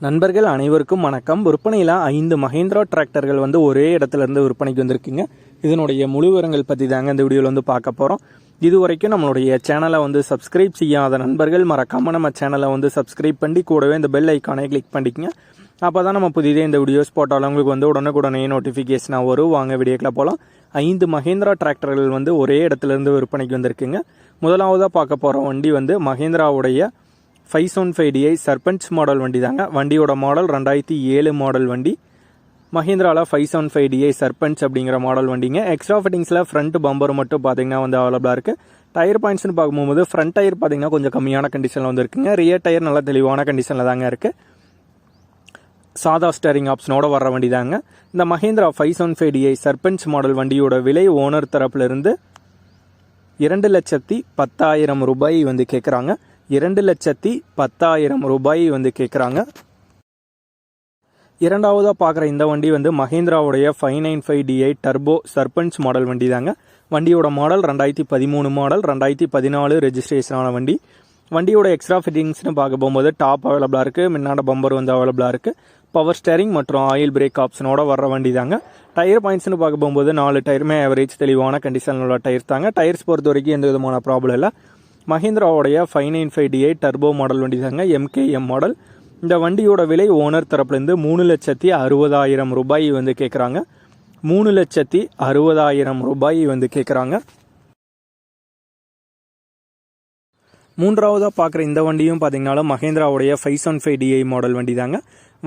நண்பர்கள் அனைவருக்கும் வணக்கம். விற்பனையில் 5 மஹேந்திரா டிராக்டர்கள் ஒரே இடத்துல இருந்து விற்பனைக்கு வந்திருக்குங்க. இதனுடைய முழு விவரங்கள் பற்றி தாங்க இந்த வீடியோவில் பார்க்க போகிறோம். இது வரைக்கும் நம்மளுடைய சேனலை சப்ஸ்கிரைப் செய்யாத நண்பர்கள் மறக்காமல் நம்ம சேனலை சப்ஸ்கிரைப் பண்ணி கூடவே இந்த பெல் ஐக்கானை கிளிக் பண்ணிக்கங்க. அப்போ தான் நம்ம புதிதே இந்த வீடியோஸ் போட்டாலும் உங்களுக்கு உடனுக்குடனே நோட்டிஃபிகேஷனாக வரும். வாங்க வீடியோக்குள்ள போகலாம். 5 மஹேந்திரா டிராக்டர்கள் ஒரே இடத்துல இருந்து விற்பனைக்கு வந்திருக்குங்க. முதலாவதாக பார்க்க போகிற வண்டி மஹேந்திராவுடைய 575DI சர்பஞ்ச் மாடல் வண்டி தாங்க. வண்டியோட மாடல் 2007 மாடல் வண்டி. மஹேந்திராவில் 575DI சர்பஞ்ச் அப்படிங்கிற மாடல் வண்டிங்க. எக்ஸ்ட்ரா ஃபிட்டிங்ஸில் ஃப்ரண்ட் பம்பர் மட்டும் பார்த்தீங்கன்னா அவைலபிளாக இருக்குது. டயர் பாயிண்ட்ஸ்னு பார்க்கும்போது ஃப்ரண்ட் டயர் பார்த்தீங்கன்னா கொஞ்சம் கம்மியான கண்டிஷனில் இருக்குங்க. ரியர் டயர் நல்லா தெளிவான கண்டிஷனில் தாங்க இருக்குது. சாதா ஸ்டேரிங் ஆப்ஷனோட வர்ற வண்டி தாங்க. இந்த மஹேந்திரா 575DI சர்பஞ்ச் மாடல் வண்டியோட விலை ஓனர் தரப்புலேருந்து 2,10,000 ரூபாய் கேட்குறாங்க. 2,10,000 ரூபாய் கேட்குறாங்க. இரண்டாவதாக பார்க்குற இந்த வண்டி மஹேந்திராவுடைய 595DI டர்போ சர்பஞ்ச் மாடல் வண்டி தாங்க. வண்டியோட மாடல் 2013 மாடல், 2014 ரெஜிஸ்ட்ரேஷனான வண்டி. வண்டியோட எக்ஸ்ட்ரா ஃபிட்டிங்ஸ்னு பார்க்க போகும்போது டாப் அவைலபிளாக இருக்குது. முன்னாடி பம்பர் அவைலபிளாக இருக்குது. பவர் ஸ்டேரிங் மற்றும் ஆயில் பிரேக் ஆப்ஷனோட வர்ற வண்டி தாங்க. டயர் பாயிண்ட்ஸ்னு பார்க்க போகும்போது 4 டயருமே ஆவரேஜ் தெளிவான கண்டிஷனில் உள்ள டயர்ஸ் தாங்க. டயர்ஸ் பொறுத்த வரைக்கும் எந்த விதமான ப்ராப்ளம் இல்லை. மஹேந்திராவுடைய 595DI டர்போ மாடல் வண்டி தாங்க. MKM model. இந்த வண்டியோட விலை ஓனர் தரப்புலேருந்து 3,60,000 ரூபாய் கேட்குறாங்க. 3,60,000 ரூபாய் கேட்குறாங்க. மூன்றாவதாக பார்க்குற இந்த வண்டியும் பார்த்தீங்கன்னா மஹேந்திராவுடைய 575DI மாடல் வண்டி தாங்க.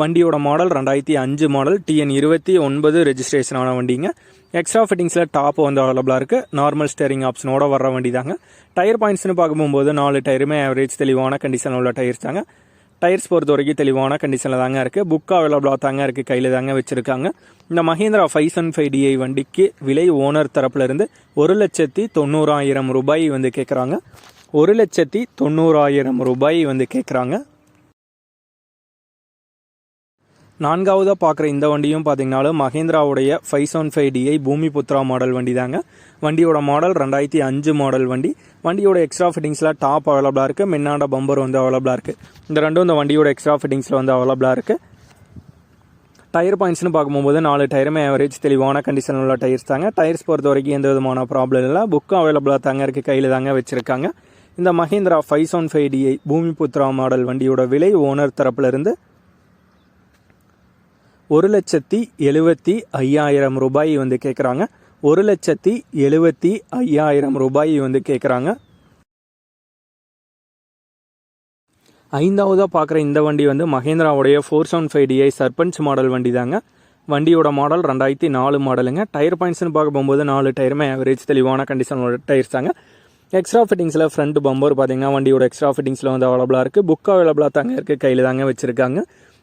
வண்டியோட மாடல் 2005 மாடல், TN 29 ரெஜிஸ்ட்ரேஷனான வண்டிங்க. எக்ஸ்ட்ரா ஃபிட்டிங்ஸில் டாப் அவைலபிளாக இருக்குது. நார்மல் ஸ்டேரிங் ஆப்ஷனோட வர்ற வண்டி தாங்க. டயர் பாயிண்ட்ஸ்னு பார்க்கும்போது 4 டயருமே ஆவரேஜ் தெளிவான கண்டிஷனில் உள்ள டயர்ஸ் தாங்க. டயர்ஸ் பொறுத்த வரைக்கும் தெளிவான கண்டிஷனில் தாங்க இருக்குது. புக் அவைலபிளாக தாங்க இருக்குது. கையில் தாங்க வச்சுருக்காங்க. இந்த மஹேந்திரா 575DI வண்டிக்கு விலை ஓனர் தரப்புலேருந்து 1,90,000 ரூபாய் கேட்குறாங்க. 1,90,000 ரூபாய் கேட்குறாங்க. நான்காவதாக பார்க்குற இந்த வண்டியும் பார்த்தீங்கன்னா மஹேந்திராவுடைய 575DI பூமி புத்ரா மாடல் வண்டி தாங்க. வண்டியோட மாடல் 2005 மாடல் வண்டி. வண்டியோட எக்ஸ்ட்ரா ஃபிட்டிங்ஸில் டாப் அவைலபிளாக இருக்குது. முன்னாடி பம்பர் அவைலபிளாக இருக்குது. இந்த ரெண்டும் இந்த வண்டியோட எக்ஸ்ட்ரா ஃபிட்டிங்ஸில் அவைலபிளாக இருக்குது. டயர் பாயிண்ட்ஸ்னு பார்க்கும்போது 4 டயருமே ஆவரேஜ் தெளிவான கண்டிஷனில் உள்ள டயர்ஸ் தாங்க. டயர்ஸ் பொறுத்த வரைக்கும் எந்த விதமான ப்ராப்ளம் இல்லை. புக்கும் அவைலபிளாக தாங்க இருக்குது. கையில் தாங்க வச்சுருக்காங்க. இந்த மஹேந்திரா 575DI பூமி புத்ரா மாடல் வண்டியோட விலை ஓனர் தரப்புலேருந்து 1,75,000 ரூபாய் கேட்குறாங்க. 1,75,000 ரூபாய் கேட்குறாங்க. ஐந்தாவதாக பார்க்குற இந்த வண்டி மஹேந்திராவுடைய 475DI சர்பஞ்ச் மாடல் வண்டி தாங்க. வண்டியோட மாடல் 2004 மாடலுங்க. டயர் பாயிண்ட்ஸ்னு பார்க்க போகும்போது 4 டயருமே ஆவரேஜ் தெளிவான கண்டிஷனோட டயர்ஸ் தாங்க. எக்ஸ்ட்ரா ஃபிட்டிங்ஸில் ஃப்ரண்ட் பம்பர் பார்த்தீங்கன்னா வண்டியோட எக்ஸ்ட்ரா ஃபிட்டிங்ஸில் அவைலபிளாக இருக்குது. புக் அவைலபிளாக தாங்க இருக்குது. கையில் தாங்க வச்சுருக்காங்க.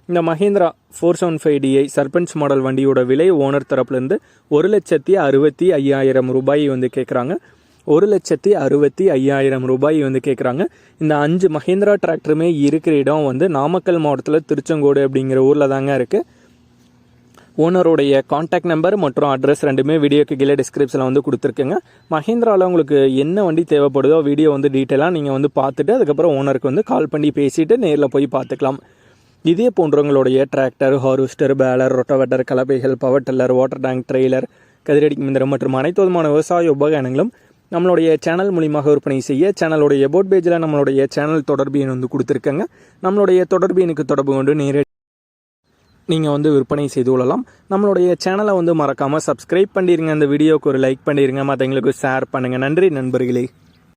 இந்த மஹேந்திரா 475DI சர்பஞ்ச் மாடல் வண்டியோட விலை ஓனர் தரப்புலேருந்து 1,65,000 ரூபாய் கேட்குறாங்க. 1,65,000 ரூபாய் கேட்குறாங்க. இந்த 5 மஹேந்திரா டிராக்டருமே இருக்கிற இடம் நாமக்கல் மாவட்டத்தில் திருச்செங்கோடு அப்படிங்கிற ஊரில் தாங்க இருக்குது. ஓனருடைய கான்டாக்ட் நம்பர் மற்றும் அட்ரஸ் ரெண்டுமே வீடியோக்கு கீழே டிஸ்கிரிப்ஷனில் கொடுத்துருக்குங்க. மஹேந்திராவில் உங்களுக்கு என்ன வண்டி தேவைப்படுதோ வீடியோ டீட்டெயிலாக நீங்கள் பார்த்துட்டு அதுக்கப்புறம் ஓனருக்கு கால் பண்ணி பேசிட்டு நேரில் போய் பார்த்துக்கலாம். இதே போன்றவங்களுடைய டிராக்டர், ஹார்வெஸ்டர், பேலர், ரொட்டவேட்டர், கலப்பைகள், power tiller, water tank, trailer, கதிரடி மிந்திரம் மற்றும் அனைத்து விதமான விவசாய உபகரணங்களும் நம்மளுடைய சேனல் மூலியமாக விற்பனை செய்ய சேனலுடைய போட் பேஜில் நம்மளுடைய சேனல் தொடர்பு எண் கொடுத்துருக்கங்க. நம்மளுடைய தொடர்பு எனக்கு தொடர்பு கொண்டு நேரடி நீங்கள் விற்பனை செய்து கொள்ளலாம். நம்மளுடைய சேனலை மறக்காமல் சப்ஸ்கிரைப் பண்ணிடுங்க. அந்த வீடியோக்கு ஒரு லைக் பண்ணிடுங்க. மற்றவங்களுக்கு ஷேர் பண்ணுங்கள். நன்றி நண்பர்களே.